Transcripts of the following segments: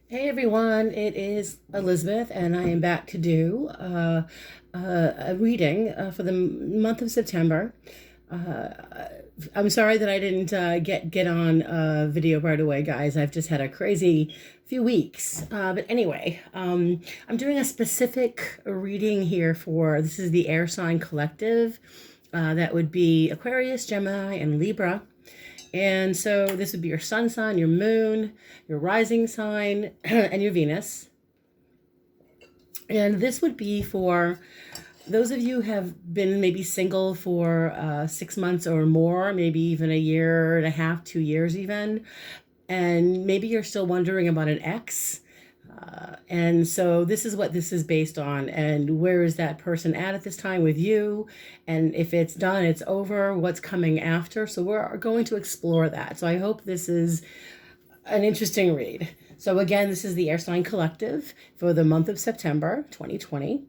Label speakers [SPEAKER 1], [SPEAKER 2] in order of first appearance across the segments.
[SPEAKER 1] Hey everyone, it is Elizabeth, and I am back to do a reading for the month of September. Uh, I'm sorry that I didn't get on video right away, guys. I've just had a crazy few weeks. But anyway, I'm doing a specific reading here for this is the air sign collective. That would be Aquarius, Gemini, and Libra. And so this would be your sun sign, your moon, your rising sign, and your Venus. And this would be for those of you who have been maybe single for 6 months or more, maybe even a year and a half, 2 years even. And maybe you're still wondering about an ex. And so this is what this is based on. And where is that person at this time with you? And if it's done, it's over, what's coming after? So we're going to explore that. So I hope this is an interesting read. So again, this is the Air Sign Collective for the month of September 2020.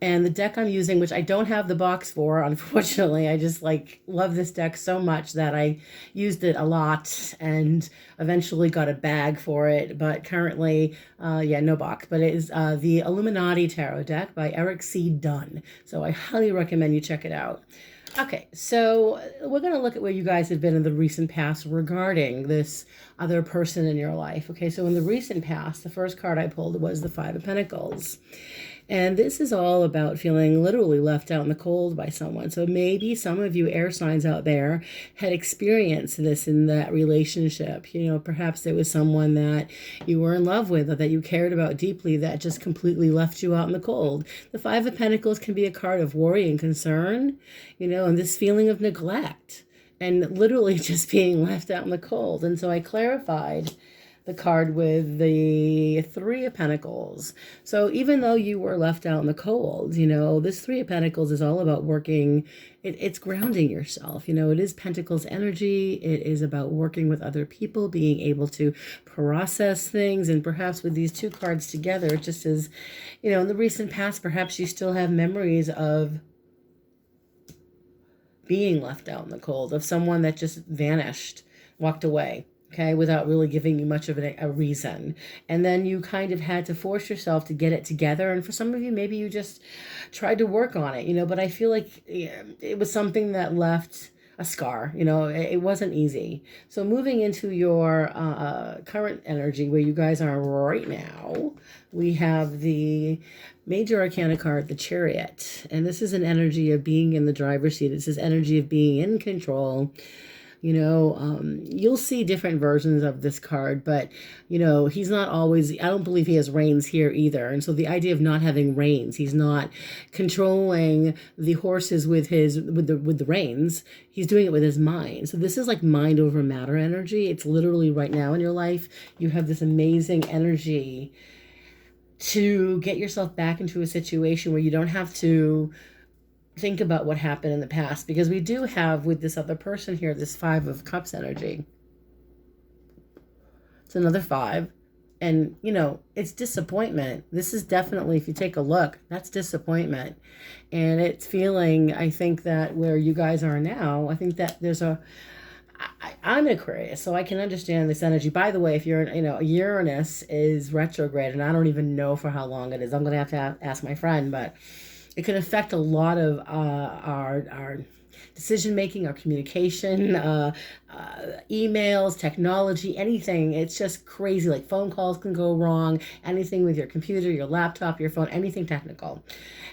[SPEAKER 1] And the deck I'm using, which I don't have the box for, unfortunately, I just love this deck so much that I used it a lot and eventually got a bag for it. But currently, no box. But it is the Illuminati Tarot deck by Eric C. Dunn. So I highly recommend you check it out. Okay, so we're going to look at where you guys have been in the recent past regarding this other person in your life. Okay, so in the recent past, the first card I pulled was the Five of Pentacles. And this is all about feeling literally left out in the cold by someone. So maybe some of you air signs out there had experienced this in that relationship. You know, perhaps there was someone that you were in love with or that you cared about deeply that just completely left you out in the cold. The Five of Pentacles can be a card of worry and concern, and this feeling of neglect and literally just being left out in the cold. And so I clarified the card with the Three of Pentacles. So even though you were left out in the cold, this Three of Pentacles is all about working. It's grounding yourself. It is Pentacles energy. It is about working with other people, being able to process things. And perhaps with these two cards together, it just is, in the recent past, perhaps you still have memories of being left out in the cold, of someone that just vanished, walked away. Okay, without really giving you much of a reason. And then you kind of had to force yourself to get it together. And for some of you, maybe you just tried to work on it, but I feel like it was something that left a scar. It wasn't easy. So moving into your current energy where you guys are right now, we have the Major Arcana card, the Chariot. And this is an energy of being in the driver's seat. This is energy of being in control. You'll see different versions of this card, but, he's not always, I don't believe he has reins here either. And so the idea of not having reins, he's not controlling the horses with the reins. He's doing it with his mind. So this is like mind over matter energy. It's literally right now in your life, you have this amazing energy to get yourself back into a situation where you don't have to think about what happened in the past, because we do have with this other person here this Five of Cups energy. It's another five, and it's disappointment. This is definitely, if you take a look, that's disappointment. And it's feeling, I think that where you guys are now, I think that there's I'm an Aquarius, so I can understand this energy. By the way, if you're, Uranus is retrograde, and I don't even know for how long it is. I'm going to have to ask my friend, but it can affect a lot of our decision making, our communication, emails, technology, anything. It's just crazy. Like phone calls can go wrong, anything with your computer, your laptop, your phone, anything technical.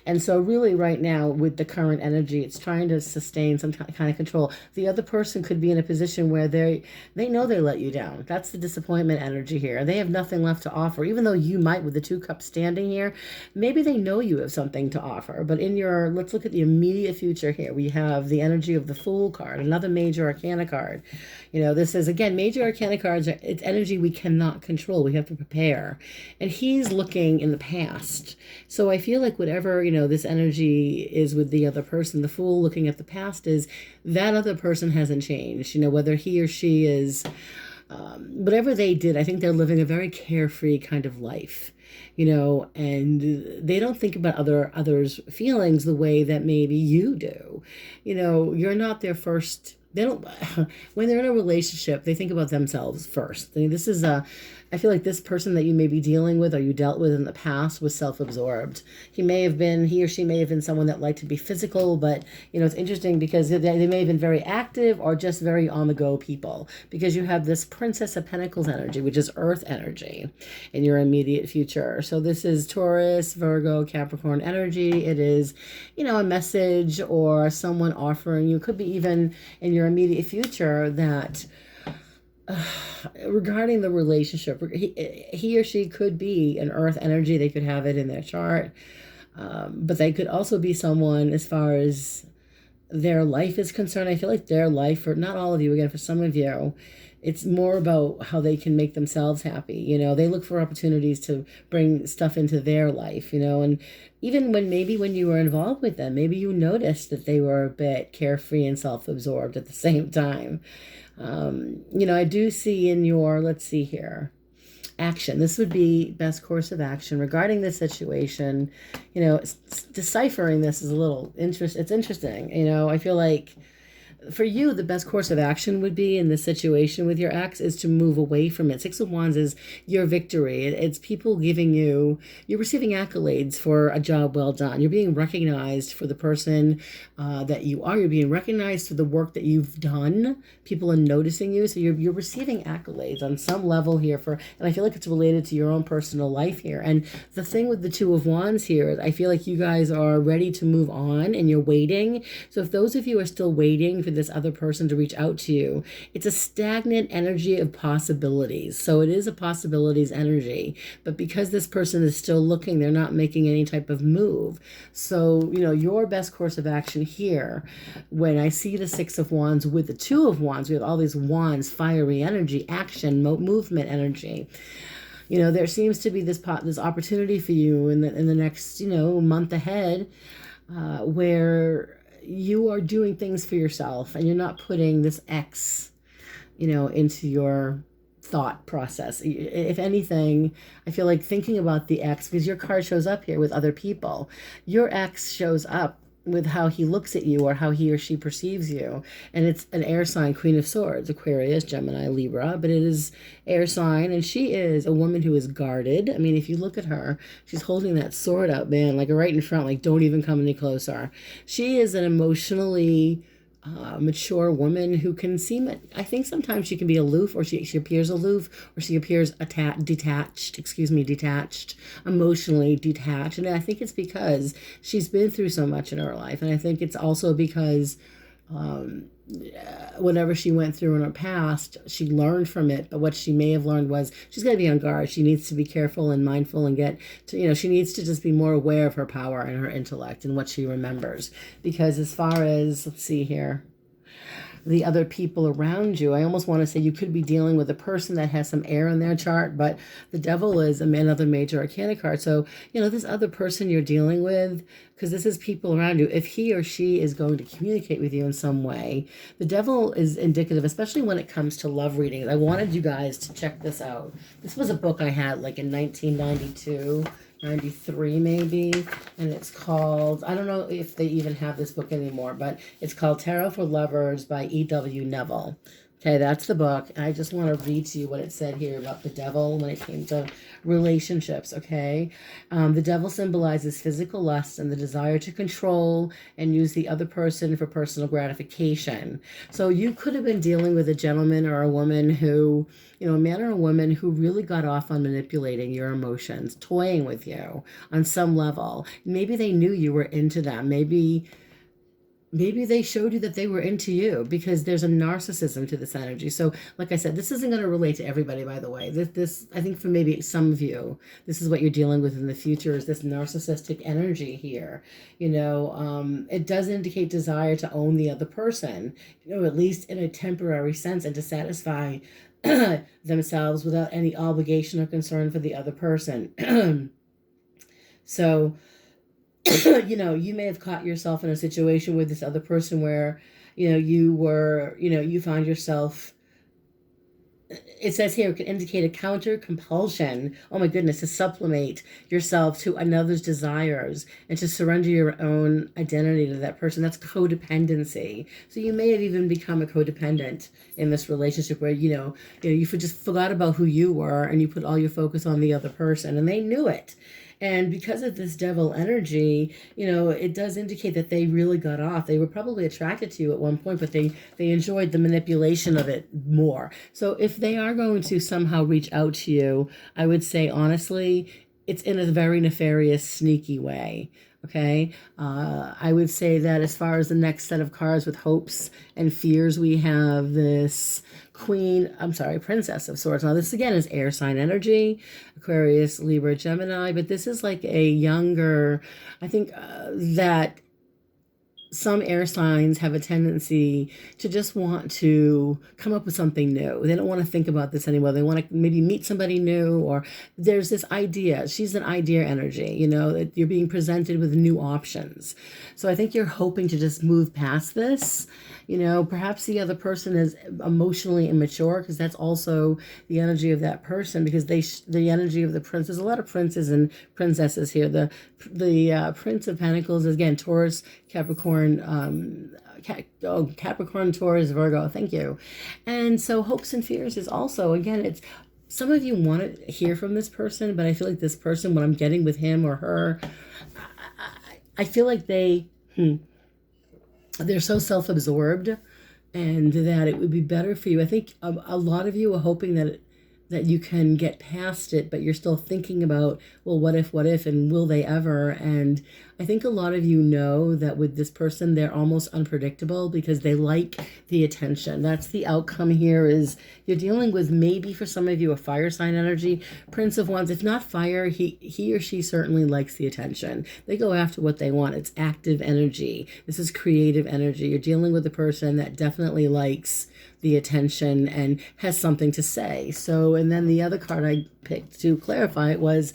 [SPEAKER 1] And so really right now with the current energy, it's trying to sustain some kind of control. The other person could be in a position where they know they let you down. That's the disappointment energy here. They have nothing left to offer, even though you might, with the two cups standing here, maybe they know you have something to offer. But let's look at the immediate future here. We have the energy of the Fool card, another major arcana card. This is, again, major arcana cards, it's energy we cannot control. We have to prepare. And he's looking in the past. So I feel like whatever, this energy is with the other person, the Fool looking at the past, is that other person hasn't changed. Whether he or she is, whatever they did, I think they're living a very carefree kind of life. And they don't think about others' feelings the way that maybe you do. You're not their first. They don't. When they're in a relationship, they think about themselves first. I mean, this is I feel like this person that you may be dealing with or you dealt with in the past was self-absorbed. He or she may have been someone that liked to be physical, but it's interesting because they may have been very active or just very on the go people, because you have this Princess of Pentacles energy, which is earth energy in your immediate future. So this is Taurus, Virgo, Capricorn energy. It is, a message or someone offering you, could be even in your immediate future, that regarding the relationship, he or she could be an earth energy. They could have it in their chart, but they could also be someone, as far as their life is concerned. I feel like their life, for not all of you, again, for some of you, it's more about how they can make themselves happy. They look for opportunities to bring stuff into their life, and even when you were involved with them, maybe you noticed that they were a bit carefree and self-absorbed at the same time. I do see in your, let's see here, action. This would be best course of action regarding this situation. Deciphering this is a little it's interesting. I feel like for you, the best course of action would be in this situation with your ex is to move away from it. Six of Wands is your victory. It's people giving you're receiving accolades for a job well done. You're being recognized for the person that you are. You're being recognized for the work that you've done. People are noticing you. So you're receiving accolades on some level here and I feel like it's related to your own personal life here. And the thing with the Two of Wands here is I feel like you guys are ready to move on and you're waiting. So if those of you are still waiting for this other person to reach out to you, it's a stagnant energy of possibilities. So it is a possibilities energy, but because this person is still looking, they're not making any type of move. So, your best course of action here, when I see the Six of Wands with the Two of Wands, we have all these wands, fiery energy, action, movement energy. There seems to be this opportunity for you in the next, month ahead, where you are doing things for yourself and you're not putting this X, into your thought process. If anything, I feel like thinking about the ex, because your card shows up here with other people. Your ex shows up with how he looks at you or how he or she perceives you. And it's an air sign, Queen of Swords, Aquarius, Gemini, Libra, but it is air sign. And she is a woman who is guarded. I mean, if you look at her, she's holding that sword up, man, like right in front, like don't even come any closer. She is an emotionally mature woman who can seem, I think sometimes she can be aloof, or she appears aloof, or she appears detached, emotionally detached. And I think it's because she's been through so much in her life. And I think it's also because whatever she went through in her past, she learned from it. But what she may have learned was she's got to be on guard. She needs to be careful and mindful and get to, she needs to just be more aware of her power and her intellect and what she remembers. Because as far as, let's see here, the other people around you, I almost want to say you could be dealing with a person that has some air in their chart, but the devil is another major arcana card. So, this other person you're dealing with, because this is people around you, if he or she is going to communicate with you in some way, the devil is indicative, especially when it comes to love readings. I wanted you guys to check this out. This was a book I had like in 1992. 93 maybe, and it's called, I don't know if they even have this book anymore, but it's called Tarot for Lovers by E.W. Neville. Okay, that's the book, and I just want to read to you what it said here about the devil when it came to relationships, okay? The devil symbolizes physical lust and the desire to control and use the other person for personal gratification. So you could have been dealing with a gentleman or a woman who, a man or a woman who really got off on manipulating your emotions, toying with you on some level. Maybe they knew you were into them. Maybe they showed you that they were into you, because there's a narcissism to this energy. So like I said, this isn't going to relate to everybody, by the way. This I think for maybe some of you, this is what you're dealing with in the future, is this narcissistic energy here. It does indicate desire to own the other person, at least in a temporary sense, and to satisfy themselves without any obligation or concern for the other person. So you may have caught yourself in a situation with this other person where, you found yourself it says here, it can indicate a counter compulsion. Oh my goodness, to supplement yourself to another's desires and to surrender your own identity to that person. That's codependency. So you may have even become a codependent in this relationship where, you just forgot about who you were and you put all your focus on the other person, and they knew it. And because of this devil energy, it does indicate that they really got off. They were probably attracted to you at one point, but they enjoyed the manipulation of it more. So if they are going to somehow reach out to you, I would say honestly, it's in a very nefarious, sneaky way. Okay. I would say that as far as the next set of cards with hopes and fears, we have this Princess of Swords. Now, this again is air sign energy, Aquarius, Libra, Gemini, but this is like a younger, I think that some air signs have a tendency to just want to come up with something new. They don't want to think about this anymore. They want to maybe meet somebody new, or there's this idea. She's an idea energy, that you're being presented with new options. So I think you're hoping to just move past this. Perhaps the other person is emotionally immature, because that's also the energy of that person, because the energy of the prince. There's a lot of princes and princesses here. The Prince of Pentacles is, again, Taurus, Capricorn, Capricorn, Taurus, Virgo. Thank you. And so hopes and fears is also, again, it's some of you want to hear from this person, but I feel like this person, what I'm getting with him or her, I feel like they're so self-absorbed, and that it would be better for you. I think a lot of you are hoping that you can get past it, but you're still thinking about, well, what if, and will they ever? And I think a lot of you know that with this person, they're almost unpredictable because they like the attention. That's the outcome here, is you're dealing with, maybe for some of you, a fire sign energy. Prince of Wands, if not fire, he or she certainly likes the attention. They go after what they want. It's active energy. This is creative energy. You're dealing with a person that definitely likes the attention and has something to say. So, and then the other card I picked to clarify it was,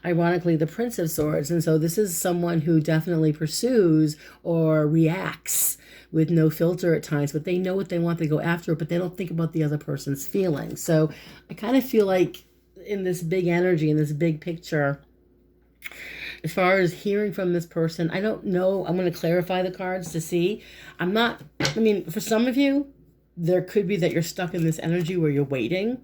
[SPEAKER 1] ironically, the Prince of Swords. And so this is someone who definitely pursues or reacts with no filter at times, but they know what they want, they go after it, but they don't think about the other person's feelings. So I kind of feel like in this big energy, in this big picture, as far as hearing from this person, I don't know. I'm going to clarify the cards to see. For some of you, there could be that you're stuck in this energy where you're waiting.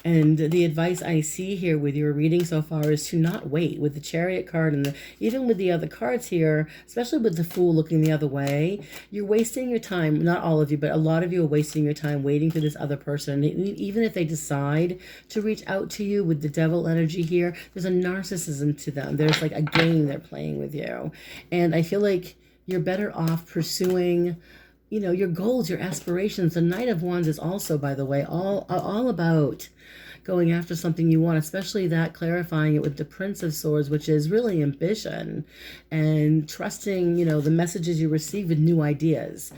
[SPEAKER 1] And the advice I see here with your reading so far is to not wait. With the Chariot card and even with the other cards here, especially with the Fool looking the other way, you're wasting your time. Not all of you, but a lot of you are wasting your time waiting for this other person. Even if they decide to reach out to you with the Devil energy here, there's a narcissism to them. There's like a game they're playing with you. And I feel like you're better off pursuing your goals, your aspirations. The Knight of Wands is also, by the way, all about going after something you want, especially that clarifying it with the Prince of Swords, which is really ambition and trusting, the messages you receive with new ideas.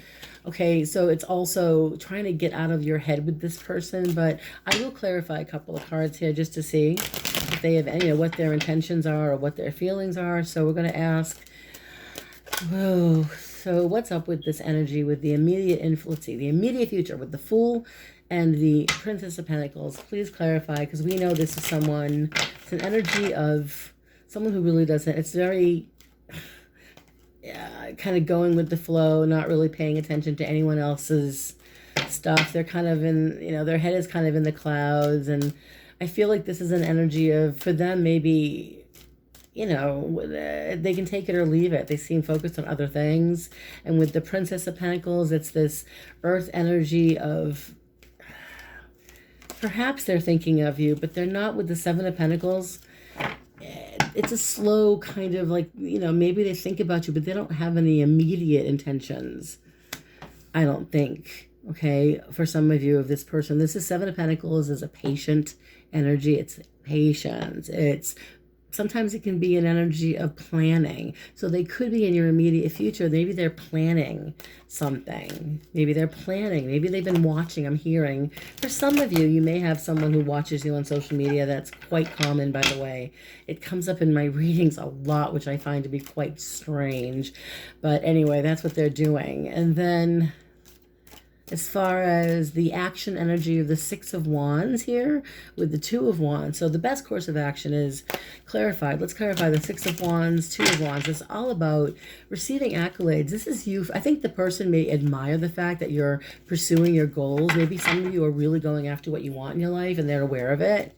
[SPEAKER 1] Okay, so it's also trying to get out of your head with this person, but I will clarify a couple of cards here just to see if they have what their intentions are or what their feelings are. So we're going to ask, whoa, so what's up with this energy, with the immediate influence, the immediate future, with the Fool and the Princess of Pentacles? Please clarify, because we know this is someone, it's an energy of someone who really doesn't, it's very kind of going with the flow, not really paying attention to anyone else's stuff. They're kind of in, their head is kind of in the clouds. And I feel like this is an energy of, for them, maybe, they can take it or leave it. They seem focused on other things. And with the Princess of Pentacles, it's this earth energy of, perhaps they're thinking of you, but they're not. With the Seven of Pentacles, it's a slow kind of like, maybe they think about you, but they don't have any immediate intentions, I don't think. Okay, for some of you, of this person, this is Seven of Pentacles is a patient energy. It's patience. Sometimes it can be an energy of planning. So they could be in your immediate future. Maybe they're planning something. Maybe they're planning. Maybe they've been watching. I'm hearing. For some of you, you may have someone who watches you on social media. That's quite common, by the way. It comes up in my readings a lot, which I find to be quite strange. But anyway, that's what they're doing. And then as far as the action energy of the Six of Wands here with the Two of Wands. So the best course of action is clarified. Let's clarify the Six of Wands, Two of Wands. It's all about receiving accolades. This is you. I think the person may admire the fact that you're pursuing your goals. Maybe some of you are really going after what you want in your life and they're aware of it.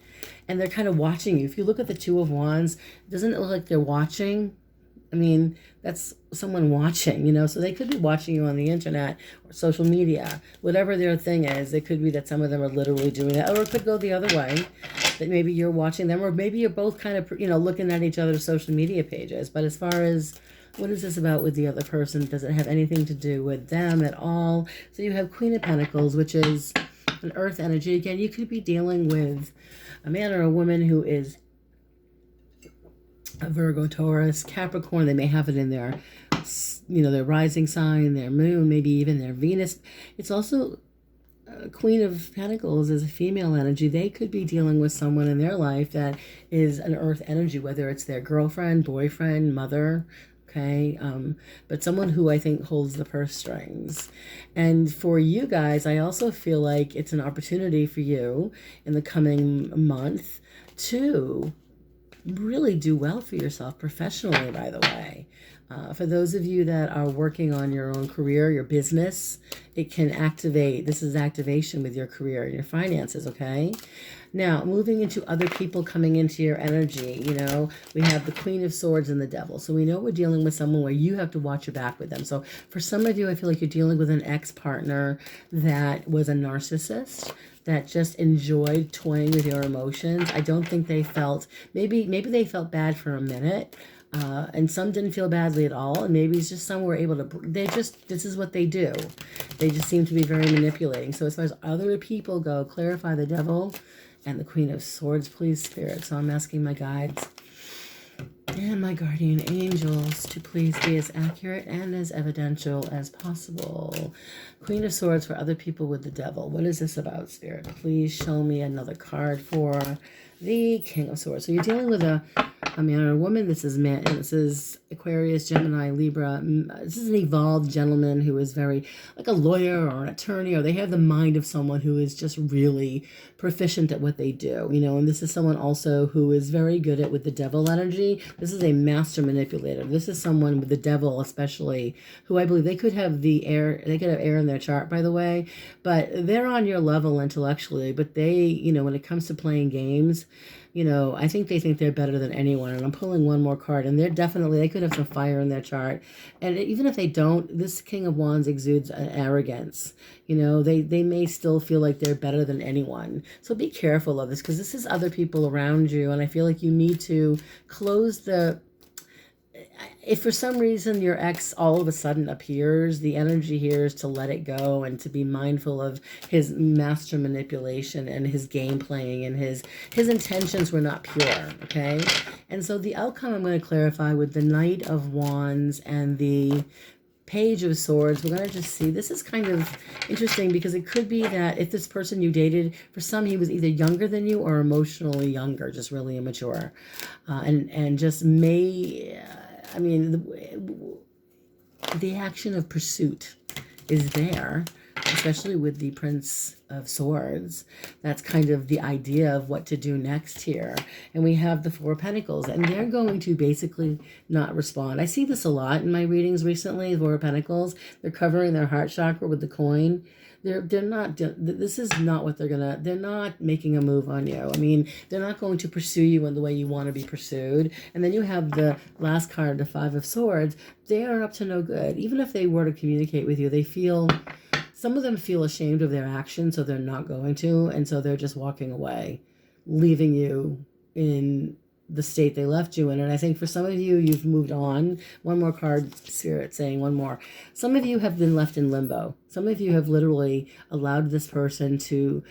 [SPEAKER 1] And they're kind of watching you. If you look at the Two of Wands, doesn't it look like they're watching? I mean, that's someone watching, you know, so they could be watching you on the internet or social media, whatever their thing is. It could be that some of them are literally doing that, or it could go the other way, that maybe you're watching them, or maybe you're both kind of, you know, looking at each other's social media pages. But as far as what is this about with the other person, does it have anything to do with them at all? So you have Queen of Pentacles, which is an earth energy. Again, you could be dealing with a man or a woman who is a Virgo, Taurus, Capricorn. They may have it in their, you know, their rising sign, their moon, maybe even their Venus. It's also Queen of Pentacles is a female energy. They could be dealing with someone in their life that is an earth energy, whether it's their girlfriend, boyfriend, mother, okay? But someone who I think holds the purse strings. And for you guys, I also feel like it's an opportunity for you in the coming month to really do well for yourself professionally, by the way. For those of you that are working on your own career, your business, it can activate. This is activation with your career and your finances, okay? Now, moving into other people coming into your energy, you know, we have the Queen of Swords and the Devil. So we know we're dealing with someone where you have to watch your back with them. So for some of you, I feel like you're dealing with an ex-partner that was a narcissist, that just enjoyed toying with your emotions. I don't think they felt, maybe they felt bad for a minute, and some didn't feel badly at all, and maybe it's just some were able to, this is what they do. They just seem to be very manipulating. So as far as other people go, clarify the Devil and the Queen of Swords, please, Spirit. So I'm asking my guides and my guardian angels to please be as accurate and as evidential as possible. Queen of Swords for other people with the Devil. What is this about, Spirit? Please show me another card for the King of Swords. So you're dealing with a man or a woman. This is man, and this is Aquarius, Gemini, Libra. This is an evolved gentleman who is very like a lawyer or an attorney, or they have the mind of someone who is just really proficient at what they do, you know. And this is someone also who is very good at with the Devil energy. This is a master manipulator. This is someone with the Devil, especially, who I believe they could have the air. They could have air in their chart, by the way, but they're on your level intellectually. But they, you know, when it comes to playing games, you know, I think they think they're better than anyone. And I'm pulling one more card, and they're definitely, they could have some fire in their chart. And even if they don't, this King of Wands exudes an arrogance. You know, they may still feel like they're better than anyone. So be careful of this, because this is other people around you. And I feel like you need to close the, if for some reason your ex all of a sudden appears, the energy here is to let it go and to be mindful of his master manipulation and his game playing, and his intentions were not pure, okay? And so the outcome I'm going to clarify with the Knight of Wands and the Page of Swords. We're going to just see, this is kind of interesting, because it could be that if this person you dated, for some he was either younger than you or emotionally younger, just really immature, and just may... I mean, the action of pursuit is there, especially with the Prince of Swords. That's kind of the idea of what to do next here. And we have the Four of Pentacles, and they're going to basically not respond. I see this a lot in my readings recently, the Four of Pentacles. They're covering their heart chakra with the coin. They're not, this is not what they're not making a move on you. I mean, they're not going to pursue you in the way you want to be pursued. And then you have the last card, the Five of Swords. They are up to no good. Even if they were to communicate with you, they feel, some of them feel ashamed of their actions, so they're not going to. And so they're just walking away, leaving you in the state they left you in. And I think for some of you, you've moved on. One more card, Spirit saying one more. Some of you have been left in limbo. Some of you have literally allowed this person to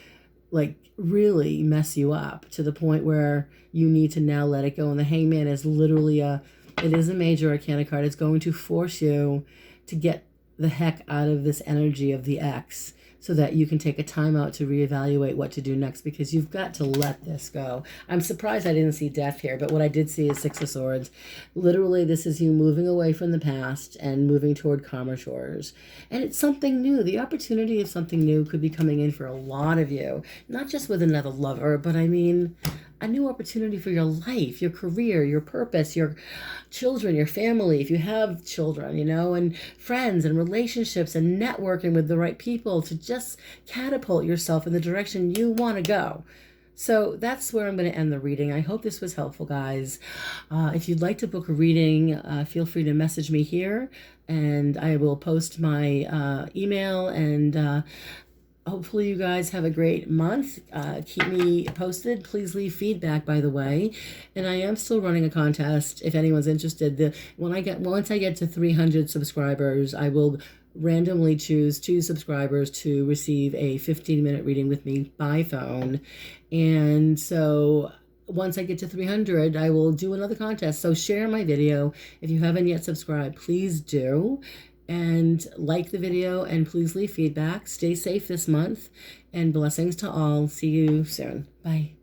[SPEAKER 1] like really mess you up to the point where you need to now let it go. And the Hangman is literally it is a major arcana card. It's going to force you to get the heck out of this energy of the ex. so that you can take a time out to reevaluate what to do next, because you've got to let this go. I'm surprised I didn't see death here, but what I did see is Six of Swords. Literally, this is you moving away from the past and moving toward calmer shores. And it's something new. The opportunity of something new could be coming in for a lot of you, not just with another lover, but I mean, a new opportunity for your life, your career, your purpose, your children, your family, if you have children, you know, and friends and relationships and networking with the right people to just catapult yourself in the direction you want to go. So that's where I'm going to end the reading. I hope this was helpful, guys. If you'd like to book a reading, feel free to message me here, and I will post my email, and hopefully you guys have a great month. Keep me posted. Please leave feedback, by the way. And I am still running a contest if anyone's interested. Once I get to 300 subscribers, I will randomly choose 2 subscribers to receive a 15-minute reading with me by phone. And so once I get to 300, I will do another contest. So share my video. If you haven't yet subscribed, please do. And like the video, and please leave feedback. Stay safe this month, and blessings to all. See you soon. Bye.